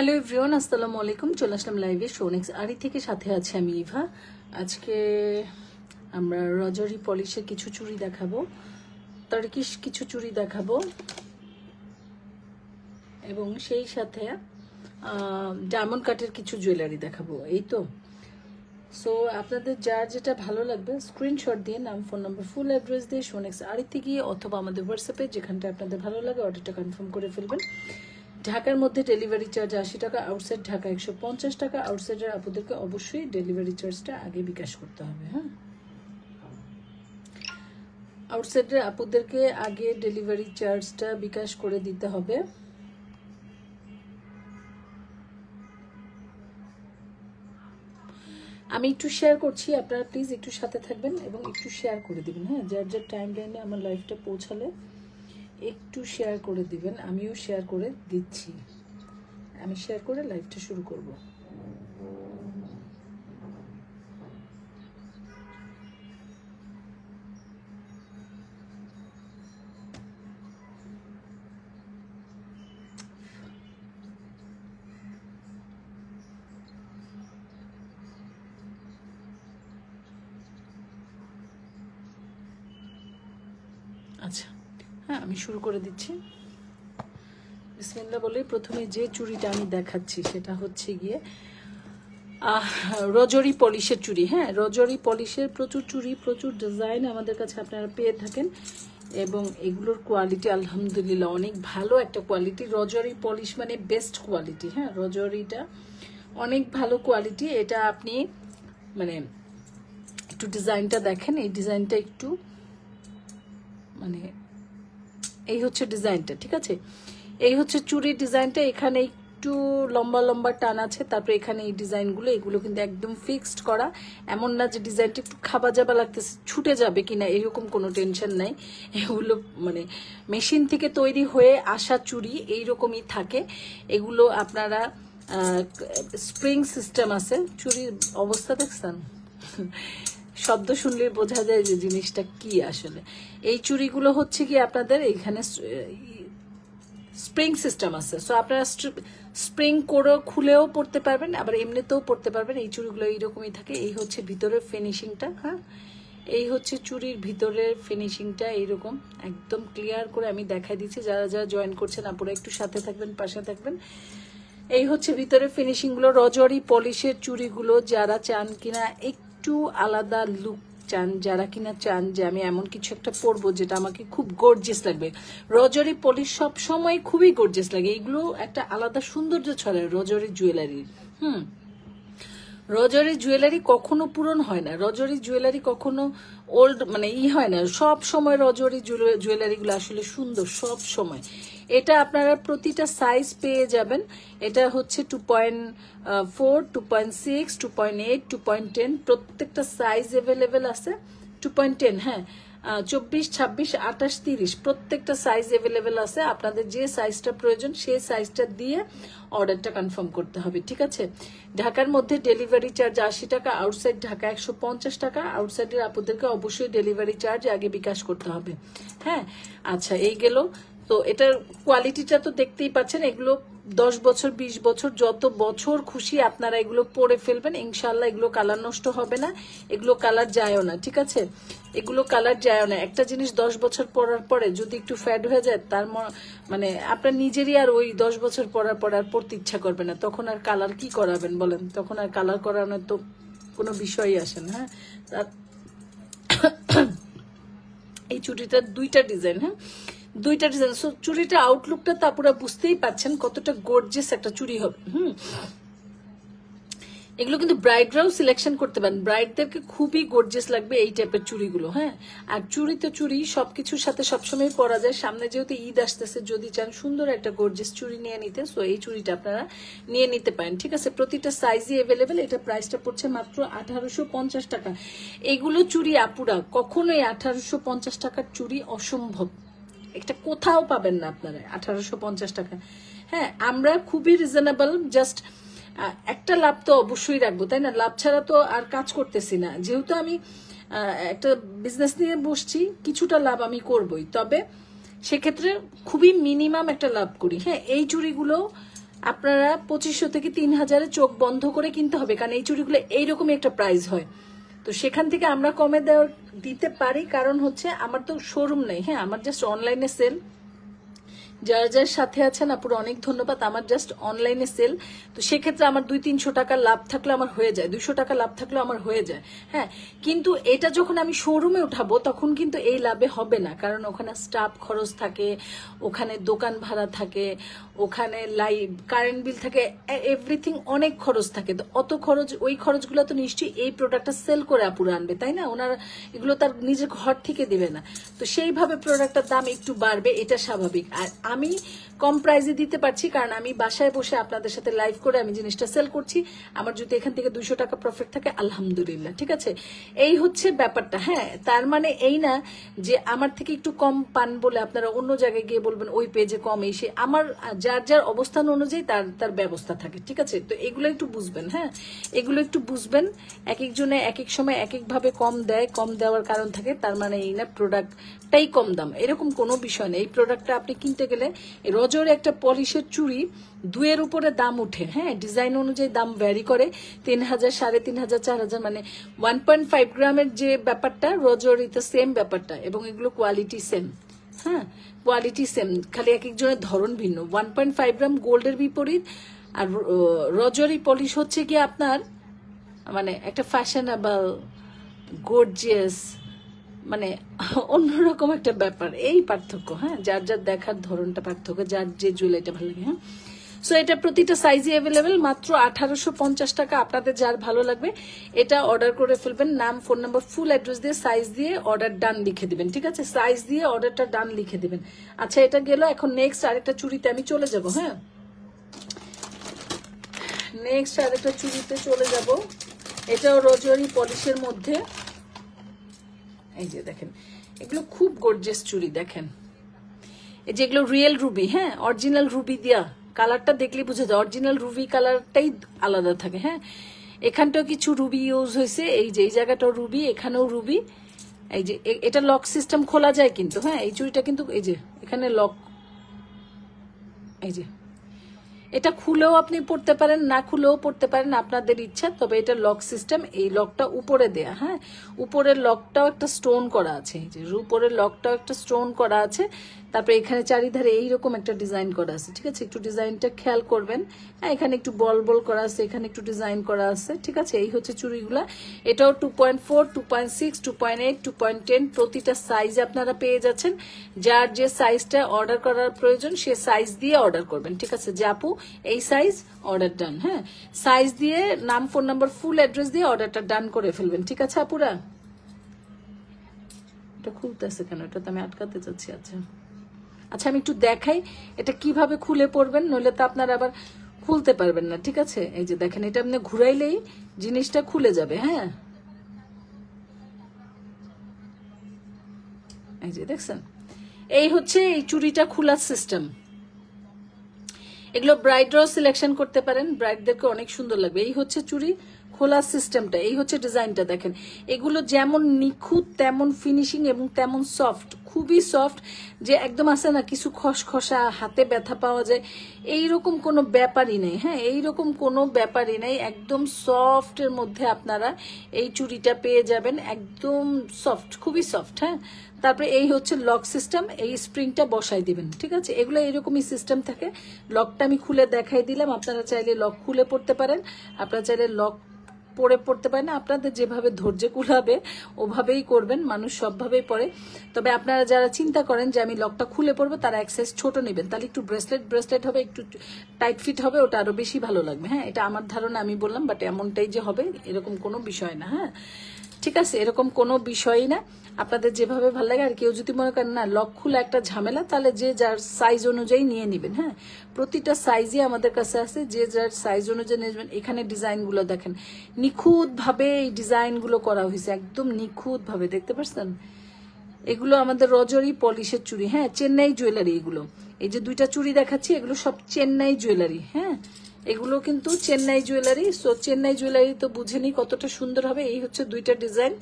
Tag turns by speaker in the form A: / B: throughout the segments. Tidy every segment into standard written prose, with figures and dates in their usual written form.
A: Hello everyone, আসসালামু আলাইকুম। চলে আসলাম লাইভে শোনেক্স আরি থেকে, সাথে আছে আমি ইভা। আজকে আমরা রজরি পলিশের কিছু চুড়ি দেখাবো, টার্কিশ কিছু চুড়ি দেখাবো এবং সেই সাথে ডায়মন্ড কাটের কিছু জুয়েলারি দেখাবো। এই তো। সো আপনাদের যার যেটা ভালো লাগবে স্ক্রিনশট দিয়ে নাম, ফোন নাম্বার, ফুল অ্যাড্রেস দিয়ে শোনেক্স আরিতে গিয়ে অথবা আমাদের হোয়াটসঅ্যাপে যেখানটা আপনাদের ভালো লাগে অর্ডারটা কনফার্ম করে ফেলবেন। ঢাকার মধ্যে ডেলিভারি চার্জ 80 টাকা, আউটসাইড ঢাকা 150 টাকা। আউটসাইডের আপুদেরকে অবশ্যই ডেলিভারি চার্জটা আগে বিকাশ করতে হবে। হ্যাঁ, আউটসাইডের আপুদেরকে আগে ডেলিভারি চার্জটা বিকাশ করে দিতে হবে। আমি একটু শেয়ার করছি, আপনারা প্লিজ একটু সাথে থাকবেন এবং একটু শেয়ার করে দিবেন। হ্যাঁ, যার যার টাইম লাইনে আমার লাইফটা পৌঁছালে একটু শেয়ার করে দিবেন। আমিও শেয়ার করে দিচ্ছি। আমি শেয়ার করে লাইভটা শুরু করব। আচ্ছা, হ্যাঁ, আমি শুরু করে দিচ্ছি। বিসমিল্লাহ বলে প্রথমে যে চুড়িটা আমি দেখাচ্ছি সেটা হচ্ছে গিয়ে রজরি পলিশের চুড়ি। হ্যাঁ, রজরি পলিশের প্রচুর চুড়ি, প্রচুর ডিজাইন আমাদের কাছে আপনারা পেয়ে থাকেন এবং এগুলোর কোয়ালিটি আলহামদুলিল্লাহ অনেক ভালো একটা কোয়ালিটি। রজরি পলিশ মানে বেস্ট কোয়ালিটি। হ্যাঁ, রজরিটা অনেক ভালো কোয়ালিটি। এটা আপনি মানে একটু ডিজাইনটা দেখেন, এই ডিজাইনটা একটু মানে এই হচ্ছে ডিজাইনটা, ঠিক আছে? এই হচ্ছে চুড়ির ডিজাইনটা। এখানে একটু লম্বা লম্বা টান আছে, তারপরে এখানে এই ডিজাইনগুলো, এগুলো কিন্তু একদম ফিক্সড করা। এমন না যে ডিজাইনটা একটু খাবা যাবা লাগতেছে, ছুটে যাবে কিনা, এরকম কোনো টেনশন নাই। এগুলো মানে মেশিন থেকে তৈরি হয়ে আসা চুড়ি এইরকমই থাকে। এগুলো আপনারা স্প্রিং সিস্টেম আছে। চুড়ির অবস্থা দেখছেন? শব্দ শুনলে বোঝা যায় যে জিনিসটা কি আসলে। এই চুড়িগুলো হচ্ছে কি আপনাদের এখানে স্প্রিং সিস্টেম আছে। সো আপনারা স্প্রিং করে খুলেও পড়তে পারবেন, আবার এমনিতেও পড়তে পারবেন। এই চুড়িগুলো এইরকমই থাকে। এই হচ্ছে ভিতরের ফিনিশিংটা। হ্যাঁ, এই হচ্ছে চুড়ির ভিতরের ফিনিশিংটা। এইরকম একদম ক্লিয়ার করে আমি দেখাই দিচ্ছি। যারা যারা জয়েন করছেন আপনারা একটু সাথে থাকবেন, পাশে থাকবেন। এই হচ্ছে ভিতরের ফিনিশিংগুলো। রজরি পলিশের চুড়িগুলো যারা চান কিনা একটু আলাদা লুক চান, যারা কিনা চান যে আমি এমন কিছু একটা পরবো যেটা আমাকে খুব গর্জিয়াস লাগবে, রজরি পলিশ সব সময় খুবই গর্জিয়াস লাগে। এইগুলো একটা আলাদা সৌন্দর্য ছড়ায় রজরি জুয়েলারি। রজরি জুয়েলারি কখনো পূরণ হয় না, রজরি জুয়েলারি কখনো ওল্ড মানে হয় না। সব সময় রজরি জুয়েলারিগুলো আসলে সুন্দর সব সময়। এটা আপনারা প্রতিটা সাইজ পেয়ে যাবেন। এটা হচ্ছে 2.4, 2.6, 2.8, 2.10 প্রত্যেকটা সাইজ অ্যাভেলেবেল আছে। 2.10, হ্যাঁ, 24, 26, 28, 30 প্রত্যেকটা সাইজ অ্যাভেলেবেল আছে। আপনাদের যে সাইজটা প্রয়োজন সেই সাইজটা দিয়ে অর্ডারটা কনফার্ম করতে হবে, ঠিক আছে? ঢাকার মধ্যে ডেলিভারি চার্জ 80 টাকা, আউটসাইড ঢাকা 150 টাকা। আউটসাইডের আপনাদেরকে অবশ্যই ডেলিভারি চার্জ আগে বিকাশ করতে হবে। হ্যাঁ, আচ্ছা, এই গেল। তো এটার কোয়ালিটিটা তো দেখতেই পাচ্ছেন। এগুলো 10 বছর 20 বছর যত বছর খুশি আপনারা এগুলো পরে ফেলবেন, ইনশাল্লাহ এগুলো কালার নষ্ট হবে না, এগুলো কালার যায়ও না, ঠিক আছে? এগুলো কালার যায়ও না। একটা জিনিস 10 বছর পরার পরে যদি একটু ফ্যাড হয়ে যায়, তার মানে আপনার নিজেরই আর ওই 10 বছর পরার পর আর পরতে ইচ্ছা করবে না। তখন আর কালার কি করাবেন বলেন? তখন আর কালার করানোর তো কোনো বিষয়ই আসে না। হ্যাঁ, এই চুড়িটার দুইটা ডিজাইন। হ্যাঁ, দুইটা ডিজাইন। সো চুড়িটা আউটলুকটা তা পুরো বুঝতেই পাচ্ছেন কতটা গর্জিয়াস একটা চুড়ি হবে। এগুলো কিন্তু ব্রাইডরাও সিলেকশন করতে পারেন, ব্রাইডদেরকে খুবই গর্জিয়াস লাগবে এই টাইপের চুড়িগুলো। হ্যাঁ, আর চুড়ি তো চুড়ি সবকিছুর সাথে সবসময় পরা যায়। সামনে যেহেতু ঈদ আসতেছে, যদি চান সুন্দর একটা গর্জিয়াস চুড়ি নিয়ে নিতে, সো এই চুড়িটা আপনারা নিয়ে নিতে পারেন, ঠিক আছে? প্রতিটা সাইজই অ্যাভেলেবেল। এটা প্রাইসটা পড়ছে মাত্র 1850 টাকা। এগুলো চুড়ি আপুরা কখনোই 1850 টাকার চুড়ি অসম্ভব, এটা কোথাও পাবেন না আপনারা 1850 টাকা। হ্যাঁ, আমরা খুবই রিজনেবল। জাস্ট একটা লাভ তো অবশ্যই রাখবো, তাই না? লাভ ছাড়া তো আর কাজ করতেছি না। যেহেতু আমি একটা বিজনেস নিয়ে বসছি, কিছুটা লাভ আমি করবই, তবে সেক্ষেত্রে খুবই মিনিমাম একটা লাভ করি। হ্যাঁ, এই চুড়িগুলো আপনারা 2500 থেকে 3000 চোখ বন্ধ করে কিনতে হবে, কারণ এই চুড়িগুলো এইরকমই একটা প্রাইস হয়। তো সেখান থেকে আমরা কমে দিতে পারি, কারণ হচ্ছে আমার তো শোরুম নেই। হ্যাঁ, আমার জাস্ট অনলাইনে সেল। যারা যার সাথে আছেন আপুর অনেক ধন্যবাদ। আমার জাস্ট অনলাইনে সেল, তো সেক্ষেত্রে আমার 200-300 টাকা লাভ থাকলে আমার হয়ে যায়, 200 টাকা লাভ থাকলেও আমার হয়ে যায়। হ্যাঁ, কিন্তু এটা যখন আমি শোরুমে উঠাবো তখন কিন্তু এই লাভে হবে না, কারণ ওখানে স্টাফ খরচ থাকে, ওখানে দোকান ভাড়া থাকে, ওখানে লাইট কারেন্ট বিল থাকে, এভরিথিং অনেক খরচ থাকে। তো অত খরচ, ওই খরচগুলো তো নিশ্চয়ই এই প্রোডাক্টটা সেল করে আপুরা আনবে, তাই না? ওনারা এগুলো তার নিজের ঘর থেকে দেবে না, তো সেইভাবে প্রোডাক্টটার দাম একটু বাড়বে, এটা স্বাভাবিক। আর আমি কম প্রাইসে দিতে পারছি কারণ আমি বাসায় বসে আপনাদের সাথে লাইভ করে আমি জিনিসটা সেল করছি। আমার যদি এখান থেকে 200 টাকা প্রফিট থাকে আলহামদুলিল্লাহ, ঠিক আছে? এই হচ্ছে ব্যাপারটা। হ্যাঁ, তার মানে এই না যে আমার থেকে একটু কম পান বলে আপনারা অন্য জায়গায় গিয়ে বলবেন ওই পেজে কম, এই সে। আমার যার যার অবস্থান অনুযায়ী তার তার ব্যবস্থা থাকে, ঠিক আছে? তো এগুলো একটু বুঝবেন। হ্যাঁ, এগুলো একটু বুঝবেন। এক একজনে এক এক সময় এক একভাবে কম দেয়, কম দেওয়ার কারণ থাকে, তার মানে এই না প্রোডাক্টটাই কম দাম, এরকম কোনো বিষয় নেই। এই প্রোডাক্টটা আপনি কিনতে গেলে রজর একটা পলিশের চুড়ি 2-এর উপরে দাম উঠে। হ্যাঁ, ডিজাইন অনুযায়ী দাম ভ্যারি করে, 3000, 3500, 4000, মানে 1.5 গ্রামের যে ব্যাপারটা রজরিতে সেম ব্যাপারটা, এবং এগুলো কোয়ালিটি সেম। হ্যাঁ, কোয়ালিটি সেম, খালি এক একজনের ধরন ভিন্ন। 1.5 গ্রাম গোল্ডের বিপরীত আর রজরি পলিশ হচ্ছে কি আপনার মানে একটা ফ্যাশনেবল, গর্জিয়াস, মানে অন্যরকম একটা ব্যাপার, এই পার্থক্য। হ্যাঁ, যার যার দেখার ধরনটা পার্থক্য, যার যে জুয়েলারিটা ভালো লাগে। হ্যাঁ, সো এটা প্রতিটা সাইজে অ্যাভেলেবেল, মাত্র 1850 টাকা। আপনাদের যার ভালো লাগবে এটা অর্ডার করে ফেলবেন। নাম, ফোন নাম্বার, ফুল অ্যাড্রেস দিয়ে সাইজ দিয়ে অর্ডার ডান লিখে দিবেন, ঠিক আছে? সাইজ দিয়ে অর্ডারটা ডান লিখে দিবেন। আচ্ছা, এটা গেল। এখন নেক্সট আরেকটা চুড়িতে আমি চলে যাব। হ্যাঁ, নেক্সট আরেকটা চুড়িতে চলে যাব। এটাও রজরি পলিশের মধ্যে। এই যে দেখেন, এগুলো খুব গর্জিয়াস চুড়ি। দেখেন, এই যে এগুলো রিয়েল রুবি। হ্যাঁ, অরিজিনাল রুবি দিয়া, কালারটা দেখলে বুঝা যায় অরিজিনাল রুবি কালারটাই আলাদা থাকে। হ্যাঁ, এখানটাও কিছু রুবি ইউজ হয়েছে, এই যে এই জায়গাটাও রুবি, এখানেও রুবি। এই যে এটা লক সিস্টেম, খোলা যায় কিন্তু। হ্যাঁ, এই চুড়িটা কিন্তু এই যে এখানে লক, এই যে এটা খুলেও আপনি পড়তে পারেন, না খুলেও পড়তে পারেন, আপনাদের ইচ্ছা। তবে এটা লক সিস্টেম, এই লকটা উপরে দেয়া। হ্যাঁ, উপরের লকটাও একটা স্টোন করা আছে, এই যে উপরের লকটাও একটা স্টোন করা আছে। তারপরে এখানে চারিধারে এইরকম একটা ডিজাইন করা আছে, ঠিক আছে? একটু ডিজাইনটা খেয়াল করবেন। হ্যাঁ, এখানে একটু বল বল করা আছে, এখানে একটু ডিজাইন করা আছে, ঠিক আছে? এই হচ্ছে চুড়িগুলা। এটাও 2.4, 2.6, 2.8, 2.10 প্রতিটা সাইজ আপনারা পেয়ে যাচ্ছেন। যার যে সাইজটা অর্ডার করার প্রয়োজন সে সাইজ দিয়ে অর্ডার করবেন, ঠিক আছে? যে আপু এই সাইজ, অর্ডার ডান। হ্যাঁ, সাইজ দিয়ে নাম, ফোন নাম্বার, ফুল অ্যাড্রেস দিয়ে অর্ডারটা ডান করে ফেলবেন, ঠিক আছে আপুরা? এটা খুলতেছে কেন? এটা তো আমি আটকাতে চাচ্ছি। আচ্ছা আচ্ছা, আমি একটু দেখাই এটা কিভাবে খুলে পড়বেন, নইলে তো আপনারা আবার খুলতে পারবেন না, ঠিক আছে? এই যে দেখেন, এটা আপনি ঘুরাইলেই জিনিসটা খুলে যাবে। হ্যাঁ, এই যে দেখছেন, এই হচ্ছে এই চুড়িটা খোলার সিস্টেম। এগুলো ব্রাইডরাও সিলেকশন করতে পারেন, ব্রাইডদেরকে অনেক সুন্দর লাগবে। এই হচ্ছে চুড়ি খোলার সিস্টেমটা, এই হচ্ছে ডিজাইনটা। দেখেন, এগুলো যেমন নিখুঁত তেমন ফিনিশিং এবং তেমন সফট, খুবই সফট, যে একদম আছে না কিছু খসখসা, হাতে ব্যথা পাওয়া যায়, এইরকম কোনো ব্যাপারই নেই। হ্যাঁ, এইরকম কোনো ব্যাপারই নেই, একদম সফটের মধ্যে আপনারা এই চুড়িটা পেয়ে যাবেন, একদম সফট, খুবই সফট। হ্যাঁ, তারপরে এই হচ্ছে লক সিস্টেম, এই স্প্রিংটা বসাই দিবেন, ঠিক আছে? এগুলো এরকমই সিস্টেম থাকে। লকটা আমি খুলে দেখাই দিলাম, আপনারা চাইলে লক খুলে পড়তে পারেন, আপনারা চাইলে লক পরে পড়তে পারেন না, আপনাদের যেভাবে ধৈর্য কুলাবে ওভাবেই করবেন, মানুষ সবভাবেই পড়ে। তবে আপনারা যারা চিন্তা করেন যে আমি লকটা খুলে পড়বো, তারা এক সাইজ ছোট নেবেন, তাহলে একটু ব্রেসলেট হবে, একটু টাইট ফিট হবে, ওটা আরো বেশি ভালো লাগবে। হ্যাঁ, এটা আমার ধারণা, আমি বললাম, বাট এমনটাই যে হবে এরকম কোনো বিষয় না। হ্যাঁ, ঠিক আছে, এরকম কোনো বিষয়ই না, আপনাদের যেভাবে ভালো লাগে। আর কেউ যদি মনে করেন না লক খুলে একটা ঝামেলা, তাহলে যে যার সাইজ অনুযায়ী নিয়ে নেবেন। হ্যাঁ, প্রতিটা সাইজই আমাদের কাছে আছে, যে যার সাইজ অনুযায়ী নেবেন। এখানে ডিজাইনগুলো দেখেন, নিখুঁতভাবে এই ডিজাইনগুলো করা হয়েছে, একদম নিখুঁতভাবে, দেখতে পাচ্ছেন? এগুলো আমাদের রজরি পলিশের চুড়ি। হ্যাঁ, চেন্নাই জুয়েলারি এগুলো। এই যে দুইটা চুড়ি দেখাচ্ছি, এগুলো সব চেন্নাই জুয়েলারি। হ্যাঁ, এগুলো কিন্তু Chennai jewellery. So Chennai jewellery তো বুঝেনি কতটা সুন্দর হবে। এই হচ্ছে দুইটা ডিজাইন।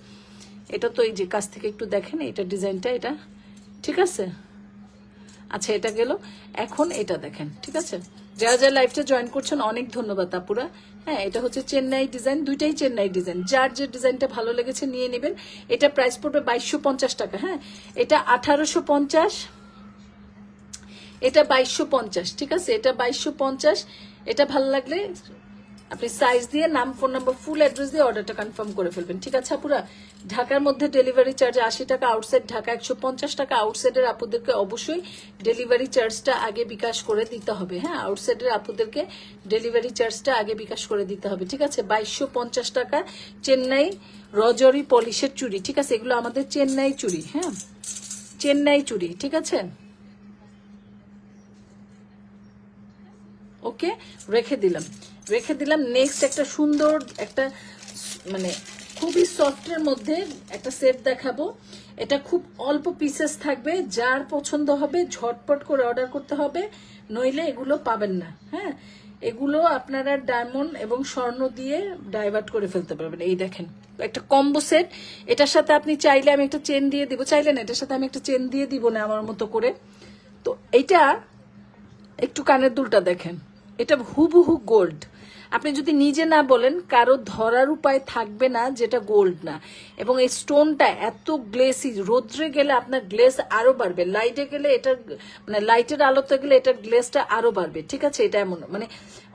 A: এটা তো এই যে কাছ থেকে একটু দেখেন, এটা ডিজাইনটা, এটা ঠিক আছে। আচ্ছা, এটা গেল। এখন এটা দেখেন, ঠিক আছে? যারা যারা লাইভটা জয়েন করছেন অনেক ধন্যবাদ আপুরা। হ্যাঁ, এটা হচ্ছে চেন্নাই ডিজাইন, দুইটাই চেন্নাই ডিজাইন, যার যে ডিজাইনটা ভালো লেগেছে নিয়ে নেবেন। এটা প্রাইস পড়বে 2250 টাকা। হ্যাঁ, এটা 1850, এটা 2250, ঠিক আছে, এটা 2250। এটা ভালো লাগলে আপনি সাইজ দিয়ে নাম, ফোন নাম্বার, ফুল অ্যাড্রেস দিয়ে অর্ডারটা কনফার্ম করে ফেলবেন, ঠিক আছে আপুরা। ঢাকার মধ্যে ডেলিভারি চার্জ 80 টাকা, আউটসাইড ঢাকা 150 টাকা। আউটসাইডের আপুদেরকে অবশ্যই ডেলিভারি চার্জটা আগে বিকাশ করে দিতে হবে। হ্যাঁ, আউটসাইডের আপুদেরকে ডেলিভারি চার্জটা আগে বিকাশ করে দিতে হবে, ঠিক আছে। 2250 টাকা চেন্নাই রজরি পলিশের চুড়ি, ঠিক আছে, এগুলো আমাদের চেন্নাই চুড়ি। হ্যাঁ, চেন্নাই চুড়ি, ঠিক আছে। ওকে, রেখে দিলাম। নেক্সট একটা সুন্দর একটা মানে খুবই সফটের মধ্যে একটা সেট দেখাবো। এটা খুব অল্প পিসেস থাকবে, যার পছন্দ হবে ঝটপট করে অর্ডার করতে হবে, নইলে এগুলো পাবেন না। হ্যাঁ, এগুলো আপনারা ডায়মন্ড এবং স্বর্ণ দিয়ে ডাইভার্ট করে ফেলতে পারবেন। এই দেখেন একটা কম্বো সেট, এটার সাথে আপনি চাইলে আমি একটা চেন দিয়ে দিব, চাইলে না এটার সাথে আমি একটা চেন দিয়ে দিব না আমার মতো করে। তো এইটা একটু কানের দুলটা দেখেন, এটা হুবহু গোল্ড। আপনি যদি নিজে না বলেন, কারো ধরার উপায় থাকবে না যেটা গোল্ড না। এবং এই স্টোনটা এত গ্লেসি, রোদ্রে গেলে আপনার গ্লেস আরো বাড়বে, লাইটে গেলে এটা মানে লাইটের আলোতে গেলে এটার গ্লেসটা আরো বাড়বে, ঠিক আছে। এটা এমন মানে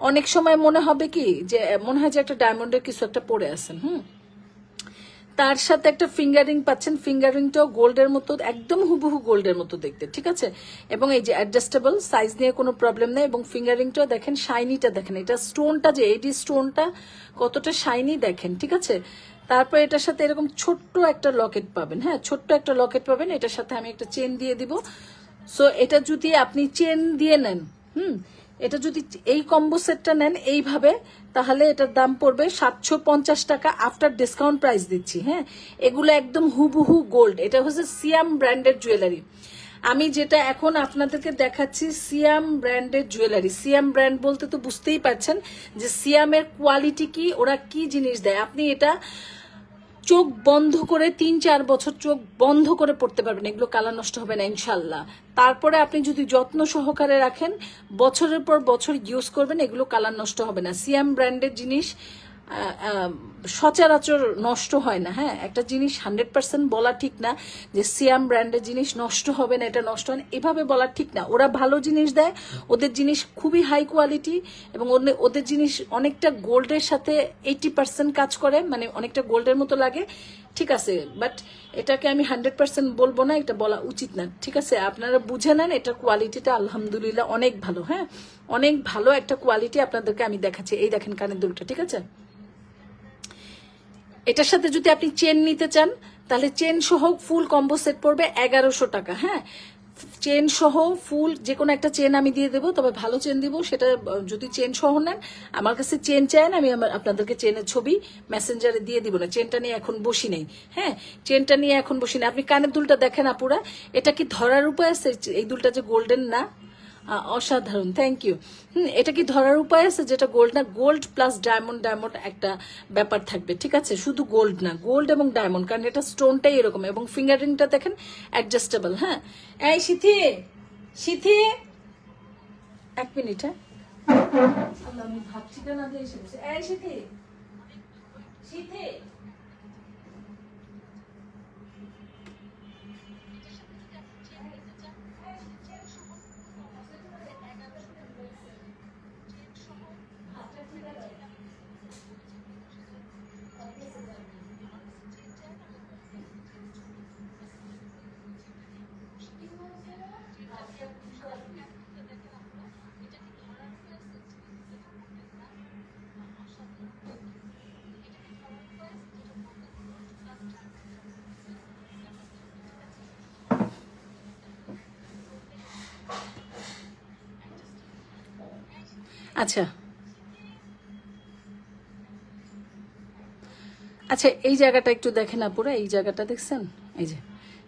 A: অনেক সময় মনে হবে কি যে মনে হয় যে একটা ডায়মন্ডের কিছু একটা পরে আছেন। তার সাথে একটা ফিঙ্গারিং পাচ্ছেন, ফিঙ্গারিংটাও গোল্ডের মতো, একদম হুবহু গোল্ডের মতো দেখতে, ঠিক আছে। এবং এই যে অ্যাডজাস্টেবল, সাইজ নিয়ে কোনো প্রবলেম নেই। এবং ফিঙ্গারিংটাও দেখেন, শাইনিটা দেখেন, এটা স্টোনটা যে এইডি স্টোনটা কতটা শাইনি দেখেন, ঠিক আছে। তারপর এটার সাথে এরকম ছোট্ট একটা লকেট পাবেন। হ্যাঁ, ছোট্ট একটা লকেট পাবেন, এটার সাথে আমি একটা চেন দিয়ে দিব। সো এটা যদি আপনি চেন দিয়ে নেন, এটা যদি এই কম্বো সেটটা নেন এইভাবে, তাহলে এটার দাম পড়বে 750 টাকা আফটার ডিসকাউন্ট প্রাইস দিচ্ছি। হ্যাঁ, এগুলো একদম হুবহু গোল্ড। এটা হচ্ছে সিয়াম ব্র্যান্ডের জুয়েলারি। আমি যেটা এখন আপনাদেরকে দেখাচ্ছি সিয়াম ব্র্যান্ডের জুয়েলারি। সিয়াম ব্র্যান্ড বলতে তো বুঝতেই পারছেন যে সিয়ামের কোয়ালিটি কি, ওরা কি জিনিস দেয়। আপনি এটা চোখ বন্ধ করে 3-4 বছর চোখ বন্ধ করে পড়তে পারবেন, এগুলো কালার নষ্ট হবে না ইনশাল্লাহ। তারপরে আপনি যদি যত্ন সহকারে রাখেন, বছরের পর বছর ইউজ করবেন, এগুলো কালার নষ্ট হবে না। সিয়াম ব্র্যান্ডের জিনিস সচরাচর নষ্ট হয় না। হ্যাঁ, একটা জিনিস 100% বলা ঠিক না যে সিয়াম ব্র্যান্ডের জিনিস নষ্ট হবে না, এটা নষ্ট হয় না, এভাবে বলা ঠিক না। ওরা ভালো জিনিস দেয়, ওদের জিনিস খুবই হাই কোয়ালিটি, এবং ওদের জিনিস অনেকটা গোল্ডের সাথে 80% কাজ করে, মানে অনেকটা গোল্ডের মতো লাগে, ঠিক আছে। বাট এটাকে আমি 100% বলবো না, এটা বলা উচিত না, ঠিক আছে। আপনারা বুঝে নেন, এটার কোয়ালিটিটা আলহামদুলিল্লাহ অনেক ভালো। হ্যাঁ, অনেক ভালো একটা কোয়ালিটি আপনাদেরকে আমি দেখাচ্ছি। এই দেখেন কানের দুলটা, ঠিক আছে। এটার সাথে যদি আপনি চেন নিতে চান, তাহলে চেন সহ ফুল কম্বো সেট পড়বে 1100 টাকা। হ্যাঁ, চেন সহ ফুল যে কোনো একটা চেন আমি দিয়ে দেবো, তবে ভালো চেন দিব। সেটা যদি চেন সহ নেন, আমার কাছে চেন চান, আমি আপনাদেরকে চেনের ছবি মেসেঞ্জারে দিয়ে দিব না। চেনটা নিয়ে এখন বসি নেই। হ্যাঁ, চেনটা নিয়ে এখন বসি না। আপনি কানের দুলটা দেখেন আপুরা, এটা কি ধরার উপায় আছে? এই দুলটা যে গোল্ডেন না, অসাধারণ, থ্যাংক ইউ। এটা কি ধরার উপায় আছে যেটা গোল্ড না? গোল্ড প্লাস ডায়মন্ড, ডায়মন্ড একটা ব্যাপার থাকবে, ঠিক আছে, শুধু গোল্ড না, গোল্ড এবং ডায়মন্ড, কারণ এটা স্টোনটাই এরকম। এবং ফিঙ্গারিংটা দেখেন অ্যাডজাস্টেবল। হ্যাঁ, এই সিথি 1 মিনিট। হ্যাঁ, আমি ভাবছি না দিয়ে এসে বসে। এই সিথি আচ্ছা আচ্ছা, এই জায়গাটা একটু দেখেন আপুরা, এই জায়গাটা দেখছেন? এই যে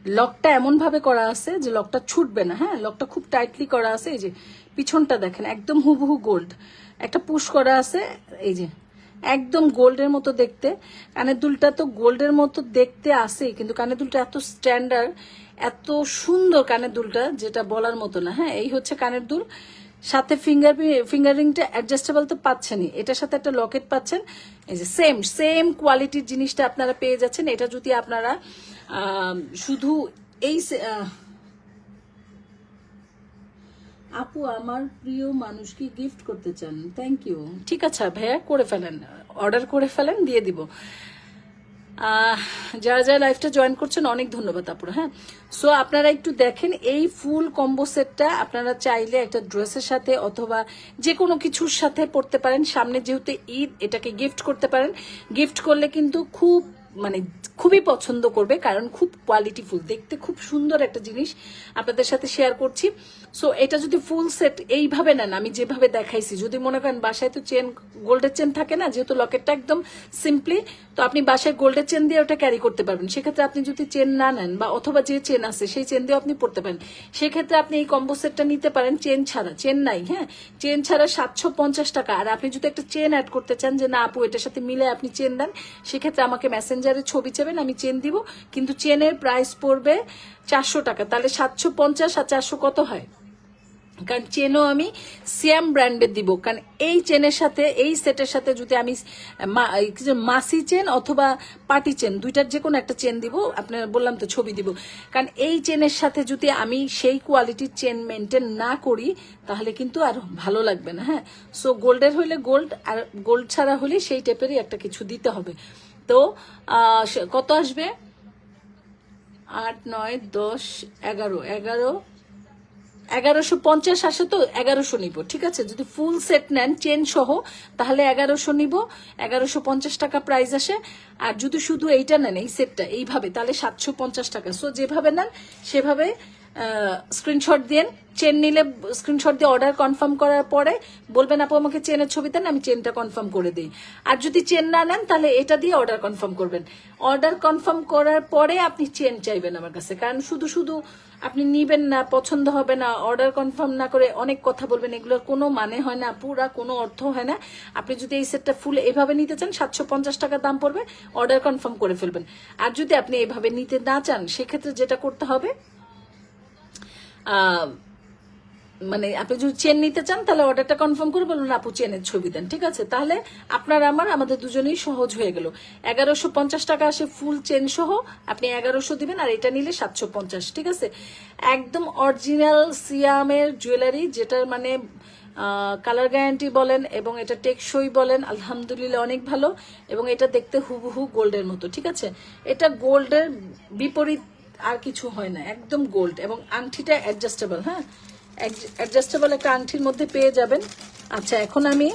A: লকটা এমন ভাবে করা আছে যে লকটা ছুটবে না। হ্যাঁ, লকটা খুব টাইটলি করা আছে। এই যে পিছনটা দেখেন, একদম হুবহু গোল্ড। একটা পুশ করা আছে, এই যে একদম গোল্ডের মতো দেখতে। কানের দুলটা তো গোল্ডের মতো দেখতে আসেই, কিন্তু কানের দুলটা এত স্ট্যান্ডার্ড, এত সুন্দর কানের দুলটা, যেটা বলার মতো না। হ্যাঁ, এই হচ্ছে কানের দুল, সাথে ফিঙ্গারিংটা অ্যাডজাস্টেবল তো পাচ্ছেনই, এটার সাথে একটা লকেট পাচ্ছেন। এই যে সেম কোয়ালিটির জিনিসটা আপনারা পেয়ে যাচ্ছেন। এটা যদি আপনারা শুধু এই আপু আমার প্রিয় মানুষকে গিফট করতে চান, থ্যাংক ইউ। ঠিক আছে ভাইয়া, করে ফেলেন, অর্ডার করে ফেলেন, দিয়ে দিব। যারা যারা লাইভটা জয়েন করছেন অনেক ধন্যবাদ আপুরা। হ্যাঁ, সো আপনারা একটু দেখেন, এই ফুল কম্বো সেটটা আপনারা চাইলে একটা ড্রেসের সাথে অথবা যে কোনো কিছুর সাথে পরতে পারেন। সামনে যেহেতু ঈদ, এটাকে গিফট করতে পারেন। গিফট করলে কিন্তু খুবই পছন্দ করবে, কারণ খুব কোয়ালিটিফুল, দেখতে খুব সুন্দর একটা জিনিস আপনাদের সাথে শেয়ার করছি। সো এটা যদি ফুল সেট এইভাবে নেন, আমি যেভাবে দেখাইছি, যদি মনে করেন বাসায় তো চেন, গোল্ডের চেন থাকে না, যেহেতু লকেটটা একদম সিম্পলি, তো আপনি বাসায় গোল্ডের চেন দিয়ে ওটা ক্যারি করতে পারবেন। সেক্ষেত্রে আপনি যদি চেন না নেন, বা অথবা যে চেন আছে সেই চেন দিয়ে আপনি পড়তে পারেন, সেক্ষেত্রে আপনি এই কম্বো সেটটা নিতে পারেন চেন ছাড়া। চেন নাই, হ্যাঁ, চেন ছাড়া 750 টাকা। আর আপনি যদি একটা চেন অ্যাড করতে চান যে না আপু এটার সাথে মিলে আপনি চেন দেন, সেক্ষেত্রে আমাকে মেসেঞ্জারে ছবি চাবেন, আমি চেন দিব, কিন্তু চেনের প্রাইস পড়বে 400 টাকা। তাহলে 750 আর 400 কত হয়? কারণ চেনও আমি সিয়াম ব্র্যান্ডের দিব, কারণ এই চেনের সাথে, এই সেটের সাথে যদি আমি মাসি চেন অথবা পার্টি চেন, দুইটার যে কোনো একটা চেন দিব, আপনার বললাম তো ছবি দিব। কারণ এই চেনের সাথে যদি আমি সেই কোয়ালিটির চেন মেনটেন না করি, তাহলে কিন্তু আর ভালো লাগবে না। হ্যাঁ, সো গোল্ডের হইলে গোল্ড, আর গোল্ড ছাড়া হলে সেই টাইপেরই একটা কিছু দিতে হবে। তো কত আসবে? 8, 9, 10, 11, 1150 আসে, তো 1100 নিব। ঠিক আছে, যদি ফুল সেট নেন চেন সহ তাহলে 1100 নিব, 1150 টাকা প্রাইস আসে। আর যদি শুধু এইটা নেন, এই সেটটা এইভাবে, তাহলে 750 টাকা। সো যেভাবে নেন সেভাবে স্ক্রিনশট দিন। চেন নিলে স্ক্রিনশট দিয়ে অর্ডার কনফার্ম করার পরে বলবেন আপু আমাকে চেনের ছবি দেন, আমি চেনটা কনফার্ম করে দিই। আর যদি চেন না নেন তাহলে এটা দিয়ে অর্ডার কনফার্ম করবেন। অর্ডার কনফার্ম করার পরে আপনি চেন চাইবেন আমার কাছে, কারণ শুধু আপনি নিবেন না, পছন্দ হবে না, অর্ডার কনফার্ম না করে অনেক কথা বলবেন, এগুলোর কোনো মানে হয় না, পুরা কোনো অর্থ হয় না। আপনি যদি এই সেটটা ফুল এভাবে নিতে চান 750 টাকা দাম পড়বে, অর্ডার কনফার্ম করে ফেলবেন। আর যদি আপনি এভাবে নিতে না চান, সেক্ষেত্রে যেটা করতে হবে, আপনি যদি চেন নিতে চান তাহলে অর্ডারটা কনফার্ম করে বলুন আপু চেনের ছবি দেন। ঠিক আছে, তাহলে আমাদের দুজনেই সহজ হয়ে গেল। 1150 টাকা আসে ফুল চেন সহ, আপনি 1100 দিবেন, আর এটা নিলে 750। ঠিক আছে, একদম অরিজিনাল সিয়ামের জুয়েলারি, যেটার কালার গ্যারান্টি বলেন এবং এটা টেকসই বলেন, আলহামদুলিল্লাহ অনেক ভালো, এবং এটা দেখতে হুবহু গোল্ডের মতো। ঠিক আছে, এটা গোল্ডের বিপরীত আর কিছু হয় না, একদম গোল্ড। এবং আংটিটা অ্যাডজাস্টেবল, হ্যাঁ, অ্যাডজাস্টেবল একটা আংটির মধ্যে পেয়ে যাবেন। আচ্ছা, এখন আমি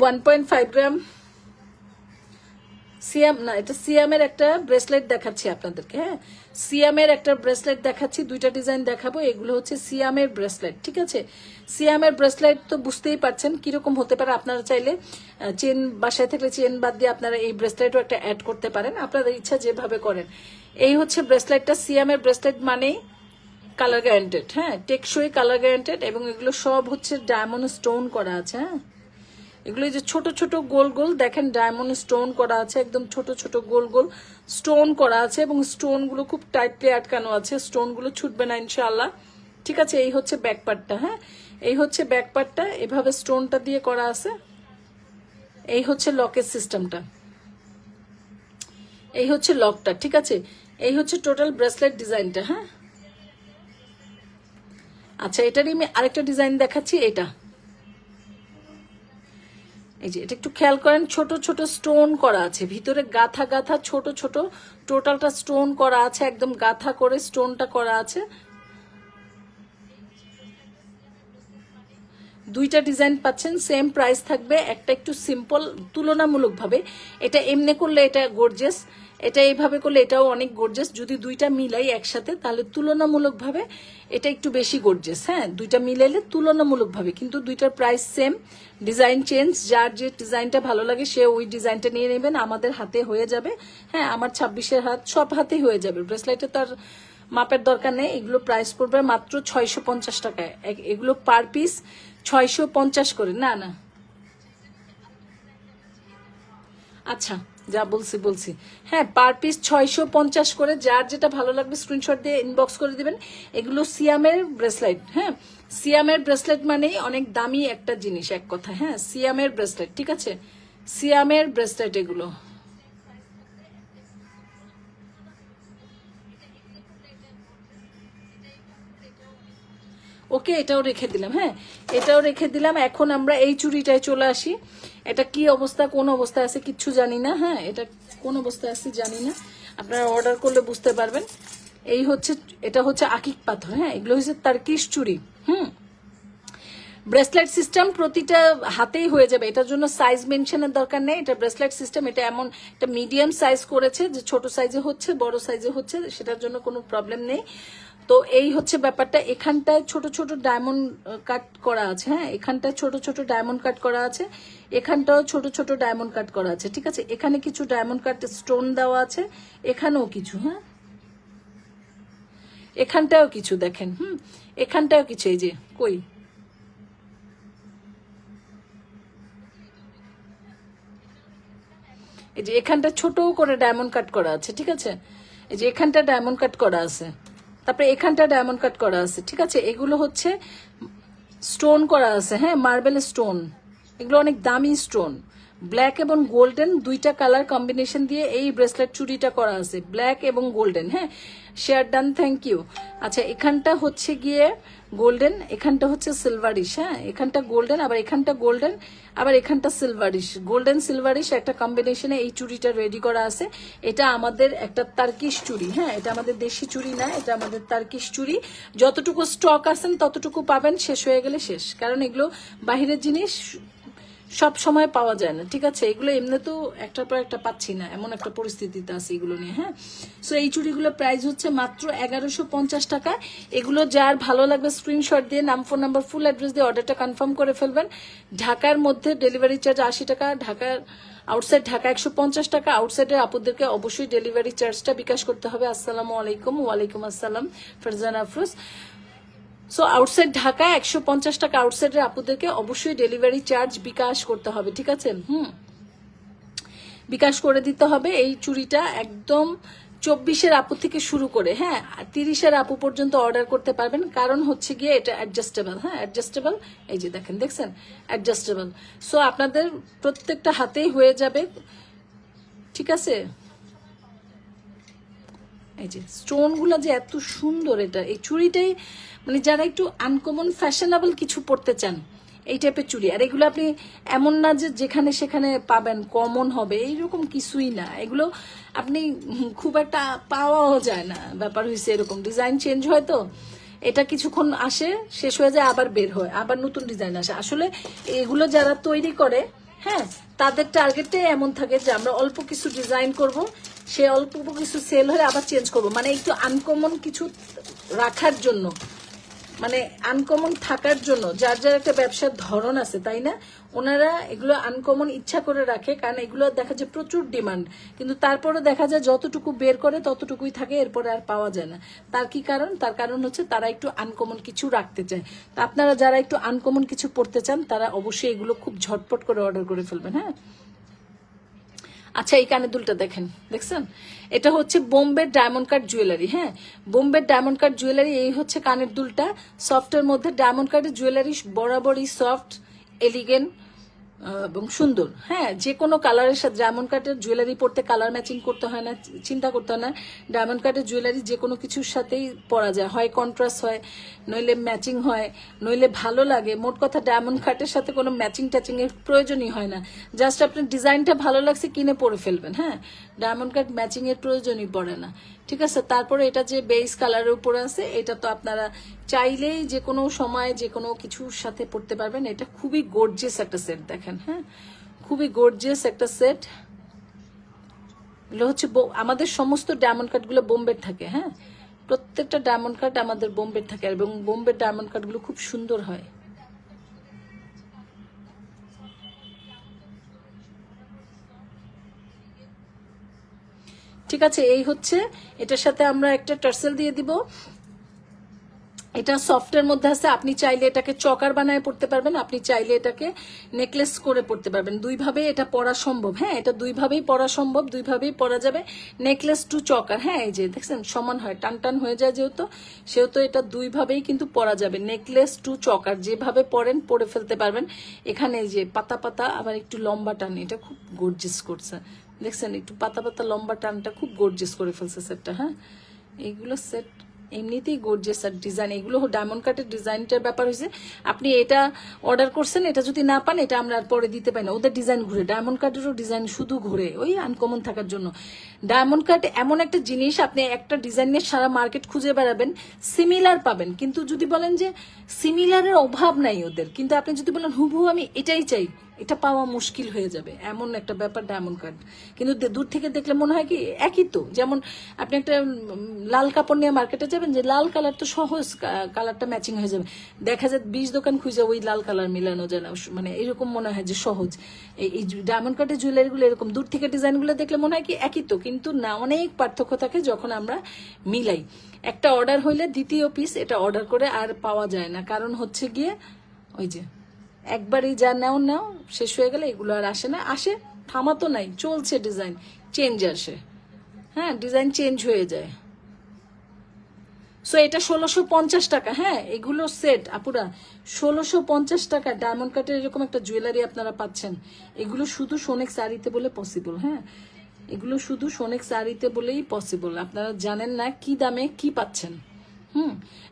A: 1.5 গ্রাম সিয়াম না, এটা সিয়ামের একটা ব্রেসলেট দেখাচ্ছি আপনাদেরকে। হ্যাঁ, সিয়ামের একটা ব্রেসলেট দেখাচ্ছি, দুইটা ডিজাইন দেখাবো। এগুলো হচ্ছে সিয়ামের ব্রেসলেট। ঠিক আছে, সিয়ামের ব্রেসলেট তো বুঝতেই পারছেন কিরকম হতে পারে। আপনারা চাইলে চেন, বাসায় থাকলে চেন বাদ দিয়ে আপনারা এই ব্রেসলেটও একটা অ্যাড করতে পারেন, আপনাদের ইচ্ছা যেভাবে করেন। এই হচ্ছে ব্রেসলেটটা। সিয়ামের ব্রেসলেট মানেই কালার গ্যারান্টেড, হ্যাঁ, টেকসই কালার গ্যারান্টেড, এবং এগুলো সব হচ্ছে ডায়মন্ড স্টোন করা আছে। হ্যাঁ, এগুলো যে ছোট ছোট গোল গোল দেখেন ডায়মন্ড স্টোন করা আছে, একদম ছোট ছোট গোল গোল স্টোন করা আছে, এবং স্টোন গুলো খুব টাইটলি আটকানো আছে, স্টোন গুলো ছুটবে না ইনশাআল্লাহ। ঠিক আছে, এই হচ্ছে ব্যাক পার্টটা। হ্যাঁ, এই হচ্ছে ব্যাক পার্টটা, এভাবে স্টোনটা দিয়ে করা আছে। এই হচ্ছে লকের সিস্টেমটা, এই হচ্ছে লকটা। ঠিক আছে, এই হচ্ছে টোটাল ব্রেসলেট ডিজাইনটা। হ্যাঁ, আচ্ছা, এটারই আমি আরেকটা ডিজাইন দেখাচ্ছি। এটা এই যে, এটা একটু খেয়াল করেন, ছোট ছোট স্টোন করা আছে ভিতরে, গাথা গাথা ছোট ছোট, টোটালটা স্টোন করা আছে, একদম গাথা করে স্টোনটা করা আছে। দুইটা ডিজাইন পাচ্ছেন, সেম প্রাইস থাকবে। একটা একটু সিম্পল তুলনামূলকভাবে, এটা এমনি করলে এটা গর্জিয়াস, এটা এইভাবে করলে এটাও অনেক গর্জিয়াস। যদি দুইটা মিলাই একসাথে তাহলে তুলনামূলকভাবে এটা একটু বেশি গর্জিয়াস। হ্যাঁ, দুইটা মিলাইলে তুলনামূলকভাবে, কিন্তু দুইটার প্রাইস সেম, ডিজাইন চেঞ্জ। যার যে ডিজাইনটা ভালো লাগে সে ওই ডিজাইনটা নিয়ে নেবেন, আমাদের হাতে হয়ে যাবে। হ্যাঁ, আমার 26-এর হাত, সব হাতেই হয়ে যাবে। ব্রেসলেটে তার মাপের দরকার নেই। এগুলো প্রাইস পড়বে মাত্র 650 টাকায়। এগুলো পার পিস 650 করে। না না, আচ্ছা, যা বলছি হ্যাঁ, পার পিস 650 করে, যার যেটা ভালো লাগবে স্ক্রিনশট দিয়ে ইনবক্স করে দিবেন। এগুলো সিয়ামের ব্রেসলেট। হ্যাঁ, সিয়ামের ব্রেসলেট মানেই অনেক দামি একটা জিনিস, এক কথা। হ্যাঁ, সিয়ামের ব্রেসলেট, ঠিক আছে, সিয়ামের ব্রেসলেট এগুলো। ওকে, এটাও রেখে দিলাম। হ্যাঁ, এটাও রেখে দিলাম। এখন আমরা এই চুড়িটায় চলে আসি। এটা কি অবস্থা, কোন অবস্থায় আছে কিচ্ছু জানি না। হ্যাঁ, এটা কোন অবস্থায় আছে জানি না, আপনারা অর্ডার করলে বুঝতে পারবেন। এই হচ্ছে, এটা হচ্ছে আকিক পাথর। হ্যাঁ, এগুলো হচ্ছে তার্কিশ চুড়ি। ব্রেসলেট সিস্টেম প্রতিটা হাতেই হয়ে যাবে, এটার জন্য সাইজ মেনশনের দরকার নেই। এটা ব্রেসলেট সিস্টেম, এটা এমন একটা মিডিয়াম সাইজ করেছে যে ছোট সাইজে হচ্ছে, বড় সাইজে হচ্ছে, সেটার জন্য কোনো প্রবলেম নেই। তো এই হচ্ছে ব্যাপারটা। এখানটায় ছোট ছোট ডায়মন্ড কাট করা আছে। হ্যাঁ, এখানটায় ছোট ছোট ডায়মন্ড কাট করা আছে, এখানটাও ছোট ছোট ডায়মন্ড কাট করা আছে, ঠিক আছে। এখানে কিছু ডায়মন্ড কাট স্টোন দেওয়া আছে, এখানেও কিছু। হ্যাঁ, এখানটাও কিছু দেখেন। এখানটাও কিছু, এই যে কই, এই যে এখানটা ছোট করে ডায়মন্ড কাট করা আছে, ঠিক আছে। এই যে এখানটা ডায়মন্ড কাট করা আছে, তারপরে এখানটা ডায়মন্ড কাট করা আছে, ঠিক আছে। এগুলো হচ্ছে স্টোন করা আছে। হ্যাঁ, মার্বেল স্টোন, এগুলো অনেক দামি স্টোন। ব্ল্যাক এবং গোল্ডেন দুইটা কালার কম্বিনেশন দিয়ে এই ব্রেসলেট চুড়িটা করা আছে, ব্ল্যাক এবং গোল্ডেন। হ্যাঁ, শেয়ার ডান, থ্যাংক ইউ। আচ্ছা, এখানটা হচ্ছে গিয়ে গোল্ডেন, এখানটা হচ্ছে সিলভারিশ। হ্যাঁ, এখানটা গোল্ডেন, আবার এখানটা গোল্ডেন, আবার এখানটা সিলভারিশ, গোল্ডেন সিলভারিশ একটা কম্বিনেশনে এই চুড়িটা রেডি করা আছে। এটা আমাদের একটা তার্কিশ চুড়ি। হ্যাঁ, এটা আমাদের দেশি চুড়ি না, এটা আমাদের তার্কিশ চুড়ি। যতটুকু স্টক আছেন ততটুকু পাবেন, শেষ হয়ে গেলে শেষ, কারণ এগুলো বাহিরের জিনিস সব সময় পাওয়া যায় না, ঠিক আছে। এগুলো এমনি তো একটার পর একটা পাচ্ছি না, এমন একটা পরিস্থিতিতে আছে এগুলো নিয়ে। হ্যাঁ, সো এই চুড়িগুলো প্রাইস হচ্ছে মাত্র 1150 টাকা। এগুলো যার ভালো লাগবে স্ক্রিনশট দিয়ে নাম, ফোন নাম্বার, ফুল অ্যাড্রেস দিয়ে অর্ডারটা কনফার্ম করে ফেলবেন। ঢাকার মধ্যে ডেলিভারি চার্জ 80 টাকা, ঢাকার আউটসাইড ঢাকা 150 টাকা। আউটসাইডের আপুদেরকে অবশ্যই ডেলিভারি চার্জটা বিকাশ করতে হবে। আসসালামু আলাইকুম। ওয়ালাইকুম আসসালাম, ফারজান আফরোজ। সো আউটসাইড ঢাকা 150 টাকা, আউটসাইডের আপুদেরকে অবশ্যই ডেলিভারি চার্জ বিকাশ করতে হবে, ঠিক আছে। বিকাশ করে দিতে হবে। এই চুড়িটা একদম 24-এর আপু থেকে শুরু করে, হ্যাঁ, 30-এর আপু পর্যন্ত অর্ডার করতে পারবেন, কারণ হচ্ছে গিয়ে এটা অ্যাডজাস্টেবল। হ্যাঁ, অ্যাডজাস্টেবল, এই যে দেখেন, দেখছেন, অ্যাডজাস্টেবল। সো আপনাদের প্রত্যেকটা হাতেই হয়ে যাবে, ঠিক আছে। এই যে স্টোনগুলো যে এত সুন্দর, এটা এই চুড়িটাই মানে যারা একটু আনকমন ফ্যাশনেবল কিছু পড়তে চান, এই টাইপের চুড়ি। আর এগুলো আপনি এমন না যে যেখানে সেখানে পাবেন, কমন হবে এইরকম কিছুই না। এগুলো আপনি খুব একটা পাওয়াও যায় না, ব্যাপার হয়েছে এরকম। ডিজাইন চেঞ্জ হয় তো, এটা কিছুক্ষণ আসে, শেষ হয়ে যায়, আবার বের হয়, আবার নতুন ডিজাইন আসে। আসলে এগুলো যারা তৈরি করে, হ্যাঁ, তাদের টার্গেটটাই এমন থাকে যে আমরা অল্প কিছু ডিজাইন করব, সে অল্প কিছু সেল হলে আবার চেঞ্জ করব, মানে একটু আনকমন কিছু রাখার জন্য, মানে আনকমন থাকার জন্য। যার যার একটা ব্যবসার ধরন আছে, তাই না, ওনারা এগুলো আনকমন ইচ্ছা করে রাখে, কারণ এগুলো দেখা যায় প্রচুর ডিমান্ড, কিন্তু তারপরে দেখা যায় যতটুকু বের করে ততটুকুই থাকে, এরপরে আর পাওয়া যায় না। তার কি কারণ? তার কারণ হচ্ছে তারা একটু আনকমন কিছু রাখতে চায়। তা আপনারা যারা একটু আনকমন কিছু পড়তে চান, তারা অবশ্যই এগুলো খুব ঝটপট করে অর্ডার করে ফেলবেন। হ্যাঁ, আচ্ছা, এই কানের দুলটা দেখেন, দেখছেন, এটা হচ্ছে বোম্বে ডায়মন্ড কাট জুয়েলারি। হ্যাঁ, বোম্বে ডায়মন্ড কাট জুয়েলারি, এই হচ্ছে কানের দুলটা, সফটের মধ্যে ডায়মন্ড কাটের জুয়েলারি বরাবরই সফট, এলিগেন্ট এবং সুন্দর। হ্যাঁ, যে কোনো কালারের সাথে ডায়মন্ড কাটের জুয়েলারি পরতে কালার ম্যাচিং করতে হয় না, চিন্তা করতে হয় না। ডায়মন্ড কাটের জুয়েলারি যে কোনো কিছুর সাথেই পরা যায়, হয় কন্ট্রাস্ট হয়, নইলে ম্যাচিং হয়, নইলে ভালো লাগে। মোট কথা ডায়মন্ড কাটের সাথে কোনো ম্যাচিং ট্যাচিং এর প্রয়োজনই হয় না, জাস্ট আপনার ডিজাইনটা ভালো লাগছে কিনে পরে ফেলবেন। হ্যাঁ, ডায়মন্ড কাট ম্যাচিং এর প্রয়োজনই পড়ে না, ঠিক আছে। তারপরে এটা যে বেস কালারের উপরে আছে, এটা তো আপনারা চাইলেই যে কোনো সময় যে কোনো কিছুর সাথে পড়তে পারবেন। এটা খুবই গর্জিয়াস একটা সেট, দেখেন। হ্যাঁ, খুবই গর্জিয়াস একটা সেট। এগুলো হচ্ছে আমাদের সমস্ত ডায়মন্ড কাটগুলো বোম্বের থাকে। হ্যাঁ, প্রত্যেকটা ডায়মন্ড কাট আমাদের বোম্বের থাকে, এবং বোম্বের ডায়মন্ড কাটগুলো খুব সুন্দর হয়। ঠিক আছে, এই হচ্ছে, এটার সাথে আমরা একটা টার্সেল দিয়ে দিব, এটা সফটের মধ্যে আছে, আপনি চাইলে এটাকে চকার বানায় পড়তে পারবেন, আপনি চাইলে এটাকে নেকলেস করে পড়তে পারবেন, দুইভাবে এটা পরা সম্ভব। হ্যাঁ, এটা দুইভাবেই পরা সম্ভব, দুইভাবেই পরা যাবে, নেকলেস টু চকার। হ্যাঁ, এই যে দেখছেন সমান হয়, টান টান হয়ে যায় সেহেতু এটা দুইভাবেই কিন্তু পরা যাবে, নেকলেস টু চকার, যেভাবে পরেন পরে ফেলতে পারবেন। এখানে এই যে পাতা পাতা আবার একটু লম্বা টান, এটা খুব গর্জিয়াস করছে, দেখছেন একটু পাতা পাতা লম্বা টানটা খুব গর্জিয়াস করে ফেলছে সেটটা। হ্যাঁ, এইগুলো সেট এমনিতেই গর্জিয়াস আর ডিজাইন, এগুলো ডায়মন্ড কাটের ডিজাইনটার ব্যাপার হয়েছে। আপনি এটা অর্ডার করছেন, এটা যদি না পান এটা আমরা আর পরে দিতে পারি না, ওদের ডিজাইন ঘুরে, ডায়মন্ড কাটেরও ডিজাইন শুধু ঘুরে ওই আনকমন থাকার জন্য। ডায়মন্ড কাট এমন একটা জিনিস, আপনি একটা ডিজাইন নিয়ে সারা মার্কেট খুঁজে বেড়াবেন, সিমিলার পাবেন, কিন্তু যদি বলেন যে সিমিলারের অভাব নাই ওদের, কিন্তু আপনি যদি বলেন হুবহু আমি এটাই চাই, এটা পাওয়া মুশকিল হয়ে যাবে, এমন একটা ব্যাপার ডায়মন্ড কাট। কিন্তু দূর থেকে দেখলে মনে হয় কি একই তো, যেমন আপনি একটা লাল কাপড় নিয়ে মার্কেটে যাবেন, যে লাল কালার তো সহজ, কালারটা ম্যাচিং হয়ে যাবে, দেখা যায় 20 দোকান খুঁজে ওই লাল কালার মিলানো যায় না, মানে এরকম মনে হয় যে সহজ। এই ডায়মন্ড কাটের জুয়েলারিগুলো এরকম, দূর থেকে ডিজাইনগুলো দেখলে মনে হয় কি একই তো, কিন্তু না, অনেক পার্থক্য থাকে যখন আমরা মিলাই। একটা অর্ডার হইলে দ্বিতীয় পিস এটা অর্ডার করে আর পাওয়া যায় না, কারণ হচ্ছে গিয়ে ওই যে একবারই যা নাও শেষ হয়ে গেলে এগুলো আর আসে না, আসে থামাতো নাই, চলছে, ডিজাইন চেঞ্জ আসে। হ্যাঁ, ডিজাইন চেঞ্জ হয়ে যায়। সো এটা 1650 টাকা। হ্যাঁ, এগুলো সেট আপুরা 1650 টাকা ডায়মন্ড কাটের এরকম একটা জুয়েলারি আপনারা পাচ্ছেন। এগুলো শুধু সোনেক শাড়িতে বলে পসিবল। হ্যাঁ, এগুলো শুধু সোনেক শাড়িতে বলেই পসিবল, আপনারা জানেন না কি দামে কি পাচ্ছেন।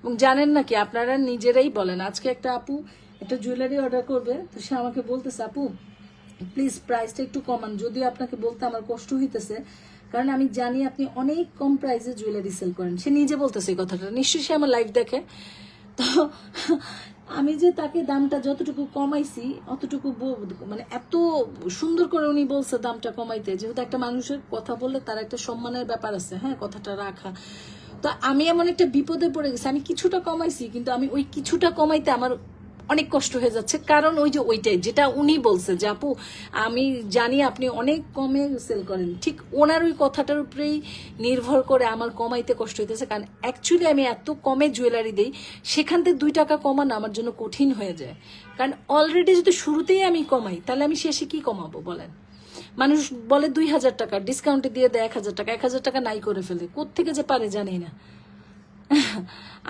A: এবং জানেন না কি, আপনারা নিজেরাই বলেন। আজকে একটা আপু একটা জুয়েলারি অর্ডার করবে, তো সে আমাকে বলতেছে আপু প্লিজ প্রাইসটা একটু কমান, যদিও আপনাকে বলতে আমার কষ্ট হইতেছে, কারণ আমি জানি আপনি অনেক কম প্রাইসে জুয়েলারি সেল করেন। সে নিজে বলতেছে এই কথাটা, নিশ্চয়ই সে আমার লাইভ দেখে। তো আমি যে তাকে দামটা যতটুকু কমাইছি অতটুকু, মানে এত সুন্দর করে উনি বলছে দামটা কমাইতে, যেহেতু একটা মানুষের কথা বললে তার একটা সম্মানের ব্যাপার আছে, হ্যাঁ, কথাটা রাখা। তো আমি এমন একটা বিপদে পড়ে গেছি, আমি কিছুটা কমাইছি, কিন্তু আমি ওই কিছুটা কমাইতে আমার অনেক কষ্ট হয়ে যাচ্ছে, কারণ ওই যে ওইটাই যেটা উনি বলছে যে আপু আমি জানি আপনি অনেক কমে সেল করেন, ঠিক ওনার ওই কথাটার উপরেই নির্ভর করে আমার কমাইতে কষ্ট হইতেছে, কারণ অ্যাকচুয়ালি আমি এত কমে জুয়েলারি দিই, সেখান থেকে 2 টাকা কমানো আমার জন্য কঠিন হয়ে যায়, কারণ অলরেডি যদি শুরুতেই আমি কমাই তাহলে আমি শেষে কি কমাবো বলেন। মানুষ বলে 2000 টাকা ডিসকাউন্টে দিয়ে দেয় 1000 টাকা, 1000 টাকা নাই করে ফেলে, কোত্থেকে যে পারে জানি না,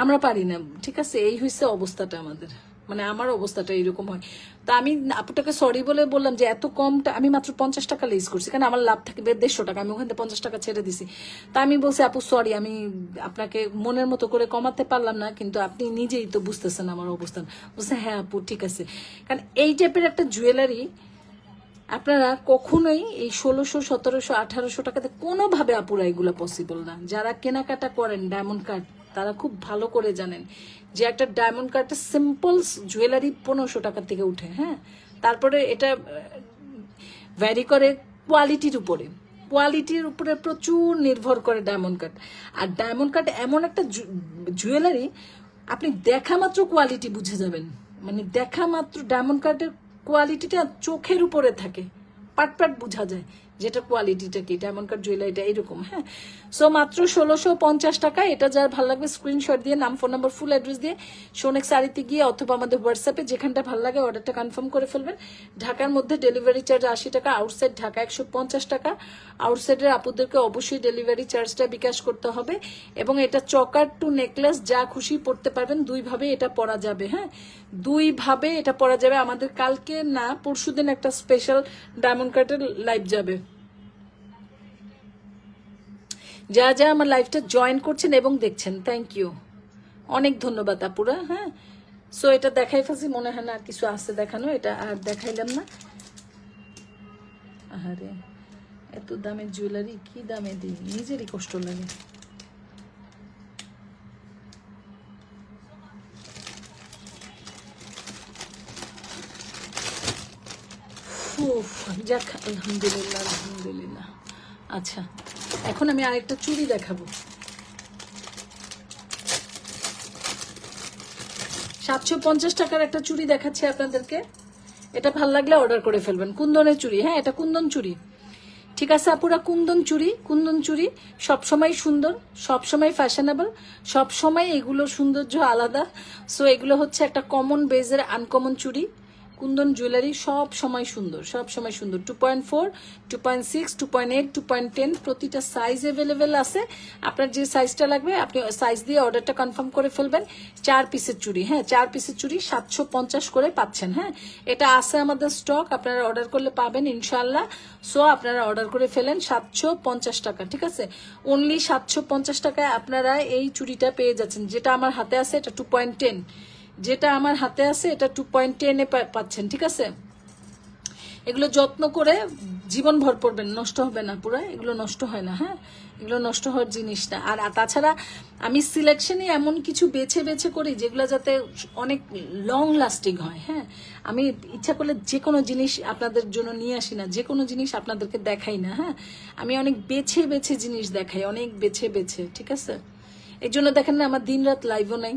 A: আমরা পারি না। ঠিক আছে, এই হয়েছে অবস্থাটা আমাদের, মানে আমার অবস্থাটা এরকম হয়। তা আমি আপুটাকে সরি বলে বললাম যে এত কমটা, আমি মাত্র 50 টাকা লেস করছি, কারণ আমার লাভ থাকবে 150 টাকা, আমি ওখান থেকে 50 টাকা ছেড়ে দিছি। তা আমি বলছি আপু সরি, আমি আপনাকে মনের মতো করে কমাতে পারলাম না, কিন্তু আপনি নিজেই তো বুঝতেছেন আমার অবস্থান। বলছে হ্যাঁ আপু ঠিক আছে, কারণ এই টাইপের একটা জুয়েলারি আপনারা কখনোই এই 1600, 1700, 1800 টাকাতে কোনোভাবে আপুরা এগুলো পসিবল না। যারা কেনাকাটা করেন ডায়মন্ড কাট তারা খুব ভালো করে জানেন যে একটা ডায়মন্ড কাটের সিম্পল জুয়েলারি 1500 টাকার থেকে উঠে। হ্যাঁ, তারপরে এটা ভ্যারি করে কোয়ালিটির উপরে, কোয়ালিটির উপরে প্রচুর নির্ভর করে ডায়মন্ড কাট। আর ডায়মন্ড কাট এমন একটা জুয়েলারি, আপনি দেখা মাত্র কোয়ালিটি বুঝে যাবেন, মানে দেখা মাত্র ডায়মন্ড কাটের কোয়ালিটিটা চোখের উপরে থাকে, পাট বোঝা যায় যেটা কোয়ালিটিটা কি। ডায়মন্ড কাট জুয়েলারিটা এরকম। হ্যাঁ, সো মাত্র 1650 টাকা। এটা যার ভালো লাগবে স্ক্রিনশট দিয়ে নাম, ফোন নাম্বার, ফুল অ্যাড্রেস দিয়ে সোনেক শাড়িতে গিয়ে অথবা আমাদের হোয়াটসঅ্যাপে যেখানটা ভালো লাগে অর্ডারটা কনফার্ম করে ফেলবেন। ঢাকার মধ্যে ডেলিভারি চার্জ 80 টাকা, আউটসাইড ঢাকা 150 টাকা। আউটসাইডের আপুদেরকে অবশ্যই ডেলিভারি চার্জটা বিকাশ করতে হবে। এবং এটা চকার টু নেকলেস যা খুশি পড়তে পারবেন, দুইভাবে এটা পরা যাবে। হ্যাঁ, দুইভাবে এটা পরা যাবে। আমাদের কালকে না পরশুদিন একটা স্পেশাল ডায়মন্ড কাটের লাইভ যাবে। যা যা আমার লাইভটা জয়েন করছেন এবং দেখছেন, থ্যাংক ইউ, অনেক ধন্যবাদ আপুরা। হ্যাঁ, সো এটা দেখাই ফেলছি, মনে হয় না আর কিছু আছে দেখানো, এটা আর দেখাইলাম না। আরে এত দামের জুয়েলারি কি দামে দিই, নিজেরই কষ্ট লাগে। যাক আলহামদুলিল্লাহ, আলহামদুলিল্লাহ। আচ্ছা, এখন আমি আরেকটা চুড়ি দেখাবো। 750 টাকার একটা চুড়ি দেখাচ্ছে আপনাদেরকে। এটা ভাল লাগলে অর্ডার করে ফেলবেন। কুন্দনের চুড়ি। হ্যাঁ, এটা কুন্দন চুড়ি, ঠিক আছে আপুরা, কুন্দন চুড়ি সবসময় সুন্দর, সবসময় ফ্যাশনেবল, সবসময় এগুলো সৌন্দর্য আলাদা। সো এগুলো হচ্ছে একটা কমন বেজের আনকমন চুড়ি। কুন্দন জুয়েলারি সব সময় সুন্দর, সব সময় সুন্দর। 2.4, 2.6, 2.8, 2.10 প্রতিটা সাইজ অ্যাভেলেবেল আছে। আপনার যে সাইজটা লাগবে আপনি সাইজ দিয়ে অর্ডারটা কনফার্ম করে ফেলবেন। 4 পিসের চুড়ি, হ্যাঁ 4 পিসের চুড়ি 750 করে পাচ্ছেন। হ্যাঁ, এটা আছে আমাদের স্টক, আপনারা অর্ডার করলে পাবেন ইনশাল্লাহ। সো আপনারা অর্ডার করে ফেলেন 750 টাকা, ঠিক আছে? অনলি 750 টাকায় আপনারা এই চুড়িটা পেয়ে যাচ্ছেন। যেটা আমার হাতে আছে এটা 2.10, যেটা আমার হাতে আছে এটা 2.10 এ পাচ্ছেন, ঠিক আছে? এগুলো যত্ন করে জীবন ভর পড়বেন, নষ্ট হবে না পুরো, এগুলো নষ্ট হয় না। হ্যাঁ, এগুলো নষ্ট হওয়ার জিনিস না। আর তাছাড়া আমি সিলেকশনে এমন কিছু বেছে বেছে করি যেগুলো যাতে অনেক লং লাস্টিং হয়। হ্যাঁ, আমি ইচ্ছা করলে যে কোনো জিনিস আপনাদের জন্য নিয়ে আসি না, যে কোনো জিনিস আপনাদেরকে দেখাই না। হ্যাঁ, আমি অনেক বেছে বেছে জিনিস দেখাই, অনেক বেছে বেছে, ঠিক আছে? এই জন্য দেখেন না আমার দিন রাত লাইভও নাই।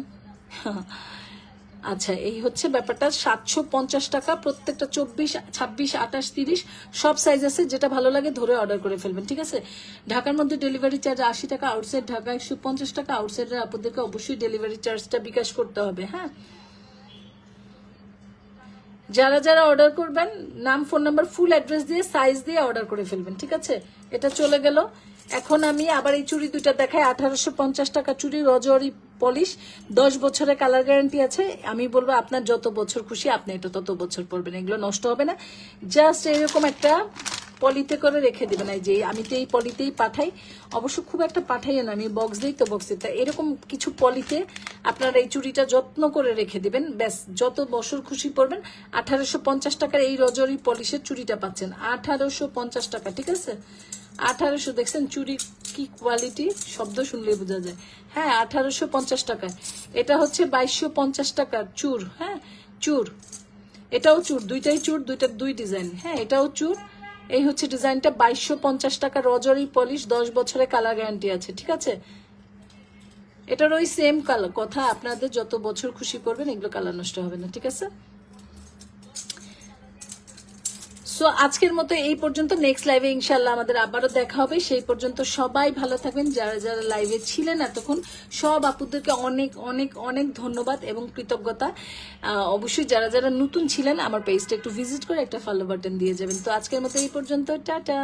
A: আচ্ছা, এই হচ্ছে ব্যাপারটা। 750 টাকা প্রত্যেকটা, 24, 26, 28, 30 সব সাইজ আছে। যেটা ভালো লাগে ধরে অর্ডার করে ফেলবেন, ঠিক আছে? ঢাকার মধ্যে ডেলিভারি চার্জ 80 টাকা, আউটসাইড ঢাকা 150 টাকা। আউটসাইডের আপনাদেরকে অবশ্যই ডেলিভারি চার্জটা বিকাশ করতে হবে। হ্যাঁ, যারা যারা অর্ডার করবেন নাম, ফোন নাম্বার, ফুল অ্যাড্রেস দিয়ে সাইজ দিয়ে অর্ডার করে ফেলবেন, ঠিক আছে? এটা চলে গেল। এখন আমি আবার এই চুড়ি দুইটা দেখাই। 1850 টাকা চুড়ি, রজরি পলিশ, 10 বছরের কালার গ্যারান্টি আছে। আমি বলবো আপনার যত বছর খুশি আপনি এটা তত বছর পরবেন, এগুলো নষ্ট হবে না। জাস্ট এরকম একটা পলিতে করে রেখে দিবেন। এই যে আমি তো এই পলিতেই পাঠাই, অবশ্য খুব একটা পাঠাই না, আমি বক্স দিই তো বক্স দিই। এরকম কিছু পলিতে আপনারা এই চুড়িটা যত্ন করে রেখে দিবেন, ব্যাস যত বছর খুশি পড়বেন। 1850 টাকার এই রজরি পলিশের চুড়িটা পাচ্ছেন 1850 টাকা, ঠিক আছে? 1800, দেখছেন চুড়ির কি কোয়ালিটি, শব্দ শুনলে বোঝা যায়। হ্যাঁ, 1850 টাকায়। এটা হচ্ছে 2250 টাকার চুর। হ্যাঁ, চুর, এটাও চুর, দুইটাই চুর, দুইটার দুই ডিজাইন। হ্যাঁ, এটাও চুর। এই হচ্ছে ডিজাইনটা 2250 টাকা, রজরি পলিশ, 10 বছরের কালার গ্যারান্টি আছে, ঠিক আছে? এটার ওই সেম কালার কথা, আপনাদের যত বছর খুশি করবেন এগুলো কালার নষ্ট হবে না, ঠিক আছে? সো আজকের মতো এই পর্যন্ত। নেক্সট লাইভে ইনশাল্লাহ আমাদের আবারও দেখা হবে। সেই পর্যন্ত সবাই ভালো থাকবেন। যারা যারা লাইভে ছিলেন এতক্ষণ, সব আপুদেরকে অনেক অনেক অনেক ধন্যবাদ এবং কৃতজ্ঞতা। অবশ্যই যারা যারা নতুন ছিলেন আমার পেজটা একটু ভিজিট করে একটা ফলো বাটন দিয়ে যাবেন। তো আজকের মতো এই পর্যন্ত, টাটা।